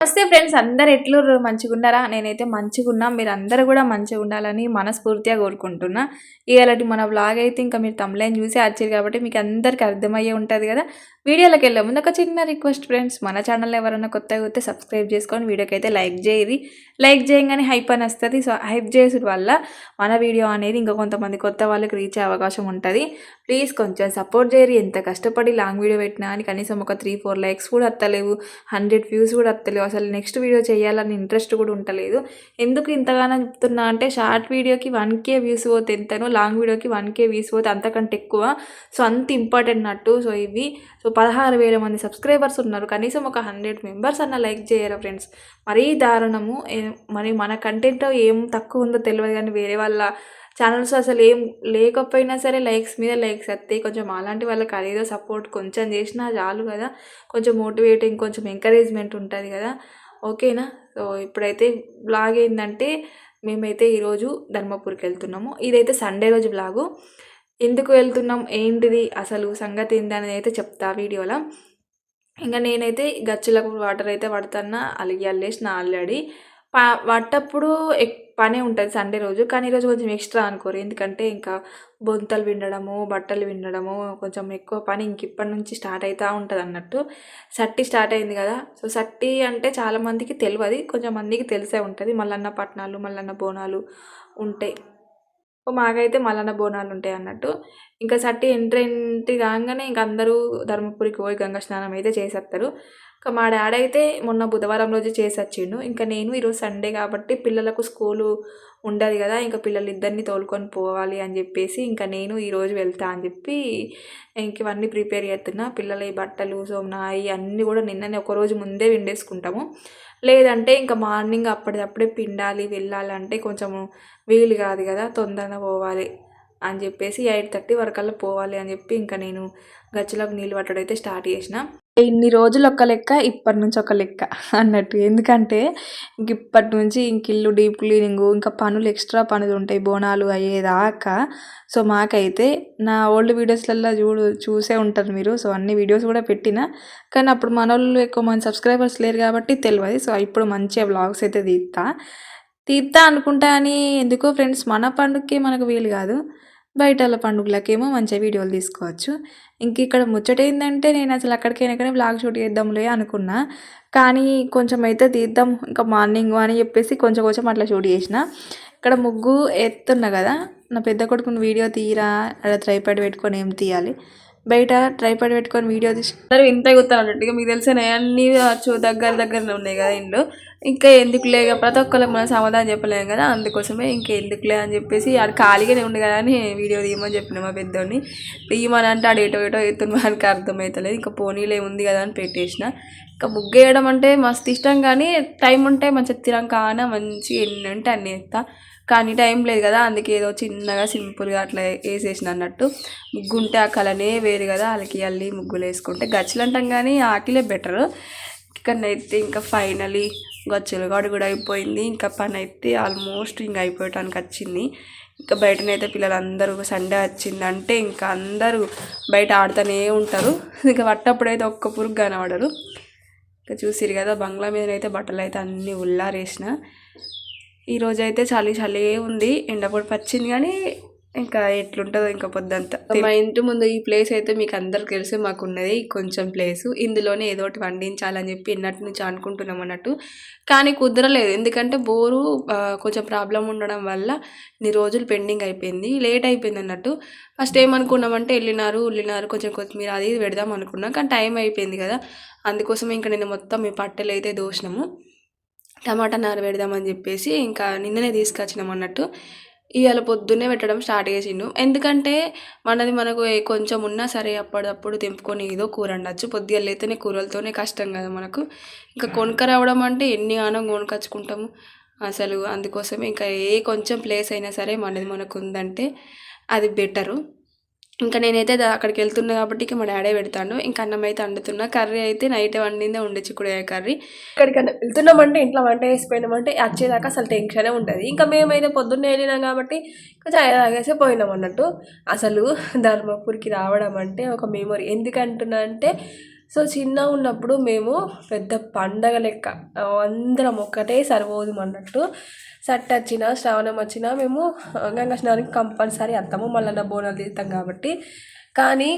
నమస్తే ఫ్రెండ్స్, అందరు ఎట్లుర్రు? మంచిగున్నారా? నేనైతే మంచిగున్నా. మీరందరూ కూడా మంచిగా ఉండాలని మనస్ఫూర్తిగా కోరుకుంటున్నా. ఇయాలటి మన వ్లాగ్ అయితే ఇంకా మీరు తమ్లైన్ చూసి వచ్చారు కాబట్టి మీకు అందరికీ అర్థమయ్యే ఉంటుంది కదా. వీడియోలోకి వెళ్ళే ముందు ఒక చిన్న రిక్వెస్ట్ ఫ్రెండ్స్, మన ఛానల్ ఎవరైనా కొత్తగా వస్తే సబ్స్క్రైబ్ చేసుకొని వీడియోకి అయితే లైక్ చేయరి. లైక్ చేయగానే హైప్ అని వస్తుంది. సో హైప్ చేసిన వల్ల మన వీడియో అనేది ఇంకా కొంతమంది కొత్త వాళ్ళకి రీచ్ అయ్యే అవకాశం ఉంటుంది. ప్లీజ్ కొంచెం సపోర్ట్ చేయరి. ఎంత కష్టపడి లాంగ్ వీడియో పెట్టినా అని కనీసం ఒక 3-4 లైక్స్ కూడా వస్తలేవు, 100 వ్యూస్ కూడా వస్తలేవు. అసలు నెక్స్ట్ వీడియో చేయాలని ఇంట్రెస్ట్ కూడా ఉండలేదు. ఎందుకు ఇంతగానో చెప్తున్నా అంటే, షార్ట్ వీడియోకి 1K వ్యూస్ పోతే ఎంతనో, లాంగ్ వీడియోకి 1K వ్యూస్ పోతే అంతకంటే ఎక్కువ. సో అంత ఇంపార్టెంట్ నట్టు. సో ఇవి 16,000 మంది సబ్స్క్రైబర్స్ ఉన్నారు. కనీసం ఒక 100 మెంబర్స్ అన్న లైక్ చేయరా ఫ్రెండ్స్. మరీ దారుణము. మరి మన కంటెంట్ ఏం తక్కువ ఉందో తెలియదు కానీ వేరే వాళ్ళ ఛానల్స్ అసలు ఏం లేకపోయినా సరే లైక్స్ మీద లైక్స్ వస్తాయి. కొంచెం అలాంటి వాళ్ళకి అదేదో సపోర్ట్ కొంచెం చేసినా చాలు కదా. కొంచెం మోటివేటింగ్, కొంచెం ఎంకరేజ్మెంట్ ఉంటుంది కదా. ఓకేనా? సో ఇప్పుడైతే బ్లాగ్ ఏంటంటే, మేమైతే ఈరోజు ధర్మపురికి వెళ్తున్నాము. ఇదైతే సండే రోజు బ్లాగు. ఎందుకు వెళ్తున్నాం, ఏంటిది అసలు సంగతి ఏంటి అనేది అయితే చెప్తా వీడియోలో. ఇంకా నేనైతే గచ్చులకు వాటర్ అయితే పడుతున్నా, అల్లేసిన ఆల్రెడీ పట్టప్పుడు పనే ఉంటుంది సండే రోజు. కానీ ఈరోజు కొంచెం ఎక్స్ట్రా అనుకోరు, ఎందుకంటే ఇంకా బొంతలు విండడము, బట్టలు విండడము, కొంచెం ఎక్కువ పని ఇంక ఇప్పటి నుంచి స్టార్ట్ అవుతూ ఉంటుంది అన్నట్టు. సట్టి స్టార్ట్ అయింది కదా. సో సట్టి అంటే చాలామందికి తెలియదు, కొంచెం మందికి తెలిసే ఉంటుంది. మల్లన్న పట్నాలు, మల్లన్న బోనాలు ఉంటాయి. మాకైతే మల్లన్న బోనాలు ఉంటాయి అన్నట్టు. ఇంకా సట్టి ఎంట్రీ కాగానే ఇంక అందరూ ధర్మపురికి పోయి గంగ స్నానం అయితే చేసేస్తారు. ఇంకా మా డాడీ అయితే మొన్న బుధవారం రోజు చేసి వచ్చిండు. ఇంకా నేను ఈరోజు సండే కాబట్టి పిల్లలకు స్కూలు ఉండదు కదా, ఇంకా పిల్లలిద్దరిని తోలుకొని పోవాలి అని చెప్పేసి ఇంకా నేను ఈరోజు వెళ్తా అని చెప్పి ఇంక ఇవన్నీ ప్రిపేర్ చేస్తున్నా. పిల్లల ఈ బట్టలు, సోమనాయి అన్నీ కూడా నిన్ననే ఒకరోజు ముందే విండేసుకుంటాము. లేదంటే ఇంకా మార్నింగ్ అప్పటిదప్పుడే పిండాలి వెళ్ళాలంటే కొంచెము వీలు కాదు కదా. తొందరగా పోవాలి అని చెప్పేసి 8:30 వరకల్లా పోవాలి అని చెప్పి ఇంకా నేను గచ్చులకు నీళ్ళు పట్టడం అయితే స్టార్ట్ చేసిన. ఇన్ని రోజులు ఒక లెక్క, ఇప్పటి నుంచి ఒక లెక్క అన్నట్టు. ఎందుకంటే ఇంక ఇప్పటి నుంచి ఇంక ఇల్లు డీప్ క్లీనింగు, ఇంకా పనులు ఎక్స్ట్రా పనులు ఉంటాయి బోనాలు అయ్యేదాకా. సో మాకైతే నా ఓల్డ్ వీడియోస్లలో చూసే ఉంటారు మీరు. సో అన్ని వీడియోస్ కూడా పెట్టిన, కానీ అప్పుడు మన వాళ్ళు ఎక్కువ మంది సబ్స్క్రైబర్స్ లేరు కాబట్టి తెలియదు. సో ఇప్పుడు మంచిగా వ్లాగ్స్ అయితే తీస్తా అనుకుంటా. అని ఎందుకో ఫ్రెండ్స్, మన పండుగకి మనకు వీలు కాదు, బయట వాళ్ళ పండుగలకేమో మంచిగా వీడియోలు తీసుకోవచ్చు. ఇంక ఇక్కడ ముచ్చట ఏంటంటే, నేను అసలు అక్కడికైనా కానీ బ్లాగ్ షూట్ చేద్దాంలే అనుకున్నా, కానీ కొంచెం అయితే తీద్దాం ఇంకా మార్నింగ్ అని చెప్పేసి కొంచెం అట్లా షూట్ చేసిన. ఇక్కడ ముగ్గు ఎత్తున్నా కదా, నా పెద్ద కొడుకుని వీడియో తీరా, అక్కడ ట్రైపాడ్ పెట్టుకొని ఏం తీయాలి, బయట ట్రైపాడ్ పెట్టుకొని వీడియో తీసి ఇంత గుర్తా అన్నట్టు. ఇక మీకు తెలిసిన అన్నీ దగ్గరలో ఉన్నాయి కదా ఇంట్లో. ఇంకా ఎందుకులే, ప్రతి ఒక్కరికి మనం సమాధానం చెప్పలేము కదా, అందుకోసమే ఇంకెందుకులే అని చెప్పేసి ఆడు ఖాళీగానే ఉండు కదా అని వీడియో తీయమని చెప్పిన మా పెద్దోడిని. తీయమని అంటే ఆడు ఏటో ఎత్తున్న మనకి అర్థమవుతలేదు. ఇంకా పోనీలే ఉంది కదా అని పెట్టేసిన. ఇంకా ముగ్గు వేయడం అంటే మస్తు ఇష్టం, కానీ టైం ఉంటే మంచిగా తిరంగానే మంచిగా ఎన్ని అంటే అన్ని వేస్తా. కానీ టైం లేదు కదా, అందుకే ఏదో చిన్నగా సింపుల్గా అట్లా వేసేసిన అన్నట్టు. ముగ్గు ఉంటే ఆ కలనే వేరు కదా, వాళ్ళకి అల్లి ముగ్గులు వేసుకుంటే. గచ్చులు అంటాం కానీ ఆకిలే బెటరు. ఇక్కడనైతే ఇంకా ఫైనలీ గచ్చులు గాడు కూడా అయిపోయింది. ఇంకా పని అయితే ఆల్మోస్ట్ ఇంకా అయిపోయటానికి వచ్చింది. ఇంకా బయటనైతే పిల్లలందరూ సండే వచ్చిందంటే ఇంకా అందరూ బయట ఆడుతూనే ఉంటారు. ఇంకా పట్టప్పుడైతే ఒక్క పురుగు కనబడరు. ఇంకా చూసిరు కదా, బంగ్లా మీదనైతే బట్టలు అయితే అన్నీ ఉల్లారేసిన. ఈరోజైతే చలి ఉంది, ఎండపొడి పచ్చింది, కానీ ఇంకా ఎట్లుంటుందో ఇంకా పొద్దంతా. మా ఇంటి ముందు ఈ ప్లేస్ అయితే మీకు అందరికి తెలిసి మాకు ఉన్నది కొంచెం ప్లేసు. ఇందులోనే ఏదో ఒకటి వండించాలని చెప్పి ఎన్నటి నుంచి అనుకుంటున్నాం అన్నట్టు, కానీ కుదరలేదు. ఎందుకంటే బోరు కొంచెం ప్రాబ్లం ఉండడం వల్ల ఇన్ని రోజులు పెండింగ్ అయిపోయింది, లేట్ అయిపోయింది అన్నట్టు. ఫస్ట్ ఏమనుకున్నామంటే ఉల్లినారు కొంచెం కొత్తిమీర అది ఇది పెడదాం అనుకున్నాం, కానీ టైం అయిపోయింది కదా. అందుకోసం ఇంకా నేను మొత్తం ఈ పట్టెలు అయితే దోసినాము. టమాటా నార పెడదామని చెప్పేసి ఇంకా నిన్ననే తీసుకొచ్చినాం అన్నట్టు. ఇవాళ పొద్దున్నే పెట్టడం స్టార్ట్ చేసిండు. ఎందుకంటే మనది మనకు కొంచెం ఉన్నా సరే అప్పుడప్పుడు తెంపుకొని ఏదో కూర వండచ్చు. పొద్దుగాల అయితేనే కూరలతోనే కష్టం కదా మనకు. ఇంకా కొనుక్క రావడం అంటే ఎన్ని ఆనం కొనుకొచ్చుకుంటాము అసలు. అందుకోసమే ఇంకా కొంచెం ప్లేస్ అయినా సరే మనది మనకు ఉందంటే అది బెటరు. ఇంకా నేనైతే అక్కడికి వెళ్తున్నా కాబట్టి మా డాడీ పెడతాను. ఇంకా అన్నం అయితే వండుతున్నా. కర్రీ అయితే నైట్ వండిందే ఉండే, చిక్కుడుకాయ కర్రీ. ఇక్కడికన్నా వెళ్తున్నామంటే ఇంట్లో వంట వేసిపోయినామంటే వచ్చేదాకా అసలు టెన్షనే ఉంటుంది. ఇంకా మేమైతే పొద్దున్నే వెళ్ళినాం కాబట్టి చాయ్ తాగేసి పోయినాం అన్నట్టు. అసలు ధర్మపురికి రావడం అంటే ఒక మెమొరీ. ఎందుకంటున్నా అంటే సో చిన్నగా ఉన్నప్పుడు మేము పెద్ద పండగ లెక్క అందరం ఒకటేసారి పోదుం అన్నట్టు. సట్టు వచ్చినా శ్రావణం వచ్చినా మేము గంగా స్నానానికి కంపల్సరీ వస్తాము, మళ్ళీ బోనాలు తీస్తాం కాబట్టి. కానీ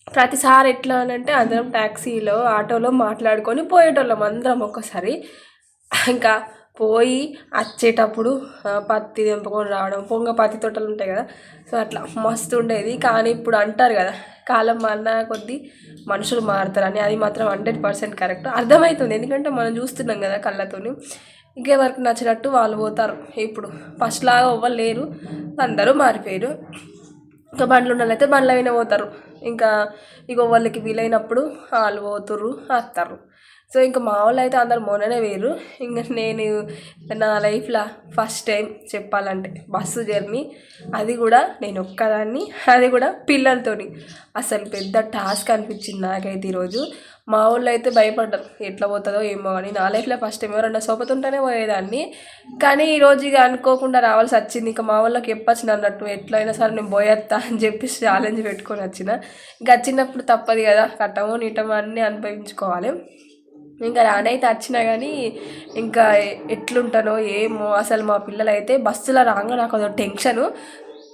ప్రతిసారి ఎట్లా అని అంటే అందరం ట్యాక్సీలో ఆటోలో మాట్లాడుకొని పోయేటోళ్ళం అందరం ఒక్కసారి. ఇంకా పోయి వచ్చేటప్పుడు పత్తి తెంపుకొని రావడం, పత్తి తోటలు ఉంటాయి కదా, సో అట్లా మస్తు ఉండేది. కానీ ఇప్పుడు అంటారు కదా కాలం మారిన కొద్దీ మనుషులు మారుతారని, అది మాత్రం 100% కరెక్ట్ అర్థమవుతుంది. ఎందుకంటే మనం చూస్తున్నాం కదా కళ్ళతోని. ఇంకెవరికి నచ్చినట్టు వాళ్ళు పోతారు. ఇప్పుడు ఫస్ట్ లాగా ఎవ్వరు లేరు, అందరూ మారిపోయారు. ఇంకా బండ్లు ఉన్న వాళ్ళైతే బండ్లు అయినా పోతారు, ఇంకా వాళ్ళకి వీలైనప్పుడు వాళ్ళు పోతుర్రు వస్తారు. సో ఇంకా మా వాళ్ళు అయితే అందరు మొన్ననే వేరు. ఇంకా నేను నా లైఫ్లో ఫస్ట్ టైం చెప్పాలంటే బస్సు జర్నీ, అది కూడా నేను ఒక్కదాన్ని, అది కూడా పిల్లలతోని. అసలు పెద్ద టాస్క్ అనిపించింది నాకైతే ఈరోజు. మా వాళ్ళు అయితే భయపడ్డారు ఎట్లా పోతుందో ఏమో అని. నా లైఫ్లో ఫస్ట్ టైం ఎవరన్నా సోపతుంటేనే పోయేదాన్ని, కానీ ఈరోజు ఇక అనుకోకుండా రావాల్సి వచ్చింది. ఇంకా మా వాళ్ళకి చెప్పొచ్చిన అన్నట్టు ఎట్లయినా సరే నేను పోయేస్తా అని చెప్పేసి ఛాలెంజ్ పెట్టుకొని వచ్చిన. ఇంకా వచ్చినప్పుడు తప్పదు కదా, కట్టమో నీటమో అన్నీ అనుభవించుకోవాలి. ఇంకా రానైతే వచ్చినా కానీ ఇంకా ఎట్లుంటానో ఏమో. అసలు మా పిల్లలు అయితే బస్సులో రాగా నాకు అదో టెన్షను.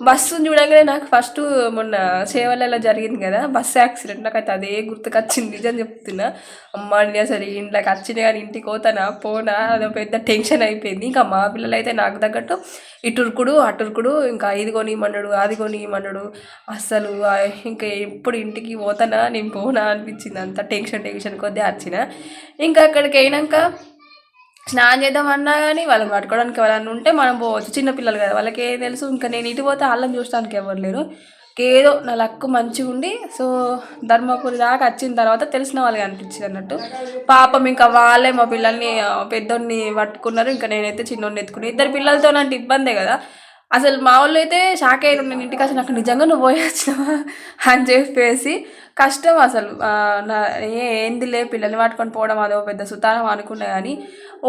బస్సును చూడగానే నాకు ఫస్ట్ మొన్న సేవలలో జరిగింది కదా బస్సు యాక్సిడెంట్, నాకు అయితే అదే గుర్తుకొచ్చింది. నిజం చెప్తున్నా, అమ్మ నేను అసలు ఇంట్లోకి వచ్చినా కానీ ఇంటికి పోనా అదో పెద్ద టెన్షన్ అయిపోయింది. ఇంకా మా పిల్లలు అయితే నాకు తగ్గట్టు ఇటురుకుడు అటురుకుడు, ఇంకా ఇది కొనిమన్నాడు అది కొనిమన్నాడు. అసలు ఇంకా ఎప్పుడు ఇంటికి పోతానా నేను పోనా అనిపించింది. అంత టెన్షన్ కొద్దీ వచ్చిన. ఇంకా అక్కడికి అయినాక స్నానం చేద్దామన్నా కానీ వాళ్ళని పట్టుకోవడానికి ఎవరన్నా ఉంటే మనం పోవచ్చు, చిన్నపిల్లలు కదా వాళ్ళకి ఏం తెలుసు. ఇంకా నేను ఇటు పోతే వాళ్ళని చూడడానికి ఎవరు లేరు. ఏదో నా లక్కు మంచిగా ఉండి సో ధర్మపురి దాకా వచ్చిన తర్వాత తెలిసిన వాళ్ళకి అనిపించింది అన్నట్టు. పాపం ఇంకా వాళ్ళే మా పిల్లల్ని పెద్దోడిని పట్టుకున్నారు, ఇంకా నేనైతే చిన్నోడిని ఎత్తుకుని. ఇద్దరు పిల్లలతో అంటే ఇబ్బందే కదా. అసలు మా వాళ్ళు అయితే షాక్ అయ్యారు, నేను ఇంటికి వచ్చి నాకు నిజంగా నువ్వు పోయొచ్చినావా అని చెప్పేసి. కష్టం అసలు. నా ఏందిలే పిల్లల్ని పట్టుకొని పోవడం అదో పెద్ద సుతానం అనుకున్నా, కానీ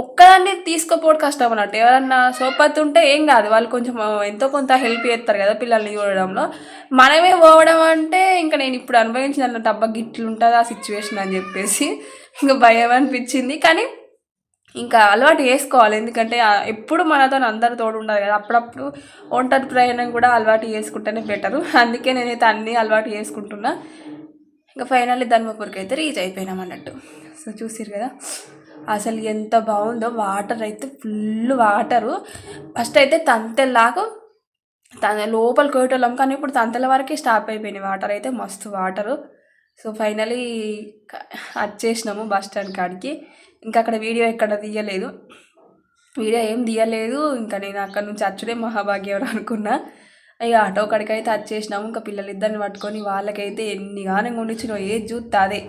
ఒక్కదాన్ని తీసుకుపోవడం కష్టం అన్నట్టు. ఎవరన్నా సోపతి ఉంటే ఏం కాదు, వాళ్ళు కొంచెం ఎంతో కొంత హెల్ప్ చేస్తారు కదా పిల్లల్ని చూడడంలో. మనమే పోవడం అంటే ఇంకా నేను ఇప్పుడు అనుభవించిన అన్నట్టు, అబ్బా గిట్లు ఉంటుంది ఆ సిచ్యువేషన్ అని చెప్పేసి ఇంకా భయం అనిపించింది. కానీ ఇంకా అలవాటు చేసుకోవాలి, ఎందుకంటే ఎప్పుడు మనతో అందరు తోడు ఉండదు కదా. అప్పుడప్పుడు ఒంటరి ప్రయాణం కూడా అలవాటు చేసుకుంటేనే బెటరు. అందుకే నేనైతే అన్నీ అలవాటు చేసుకుంటున్నా. ఇంకా ఫైనల్లీ ధర్మపురికి అయితే రీచ్ అయిపోయినాం అన్నట్టు. సో చూసిరు కదా అసలు ఎంత బాగుందో. వాటర్ అయితే ఫుల్ వాటరు. ఫస్ట్ అయితే తంతెల్లాగా లోపలికి పోయేటోళ్ళం, కానీ ఇప్పుడు తంతెల వరకే స్టాప్ అయిపోయినాయి వాటర్ అయితే, మస్తు వాటరు. సో ఫైనలీ వచ్చేసినాము బస్ స్టాండ్ కాడికి. ఇంకా అక్కడ వీడియో ఎక్కడ తీయలేదు, వీడియో ఏం తీయలేదు. ఇంకా నేను అక్కడ నుంచి వచ్చుడే మహాభాగ్యం అనుకున్నా. ఇక ఆటో కాడికి అయితే వచ్చేసినాము. ఇంకా పిల్లలిద్దరిని పట్టుకొని వాళ్ళకైతే ఎన్ని గానం కొండిచ్చినావు, ఏది చూస్తే అదే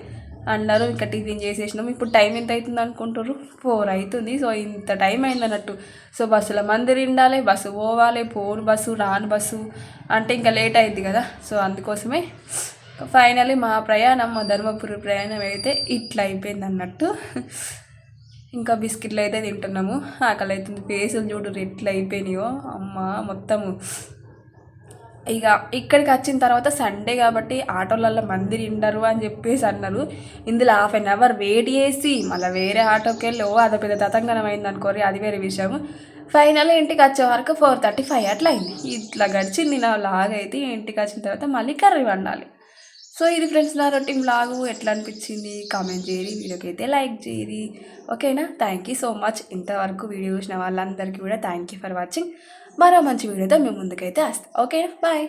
అన్నారు. ఇంకా టిఫిన్ చేసేసినాము. ఇప్పుడు టైం ఎంత అవుతుంది అనుకుంటారు, 4 అవుతుంది. సో ఇంత టైం అయింది అన్నట్టు. సో బస్సులో మందిరి ఉండాలి, బస్సు పోవాలి, పోను బస్సు రాను బస్సు అంటే ఇంకా లేట్ అయింది కదా. సో అందుకోసమే ఫైనలీ మా ప్రయాణం, మా ధర్మపురి ప్రయాణం అయితే ఇట్లా అయిపోయింది అన్నట్టు. ఇంకా బిస్కెట్లు అయితే తింటున్నాము. ఆకలి అవుతుంది, ఫేసులు చూడు ఎట్లా అయిపోయినాయో అమ్మ మొత్తము. ఇక ఇక్కడికి వచ్చిన తర్వాత సండే కాబట్టి ఆటోలలో మంది ఉండరు అని చెప్పేసి అన్నారు. ఇందులో 1/2 అవర్ వెయిట్ చేసి మళ్ళీ వేరే ఆటోకి వెళ్ళి అదో పెద్ద తతంగనం అయింది అనుకోరి, అది వేరే విషయం. ఫైనల్ ఇంటికి వచ్చే వరకు 4:35 అట్లా అయింది. ఇట్లా గడిచింది నా లాగ్ అయితే. ఇంటికి వచ్చిన తర్వాత మళ్ళీ కర్రీ వండాలి. సో ఇది ఫ్రెండ్స్ నా రొటీన్ బ్లాగు. ఎట్లా అనిపించింది కామెంట్ చేయరి, వీడియోకి అయితే లైక్ చేయరి. ఓకేనా, థ్యాంక్ యూ సో మచ్. ఇంతవరకు వీడియో చూసిన వాళ్ళందరికీ కూడా థ్యాంక్ యూ ఫర్ వాచింగ్. మరో మంచి వీడియోతో మేము ముందుకైతే వస్తాం. ఓకేనా, బాయ్.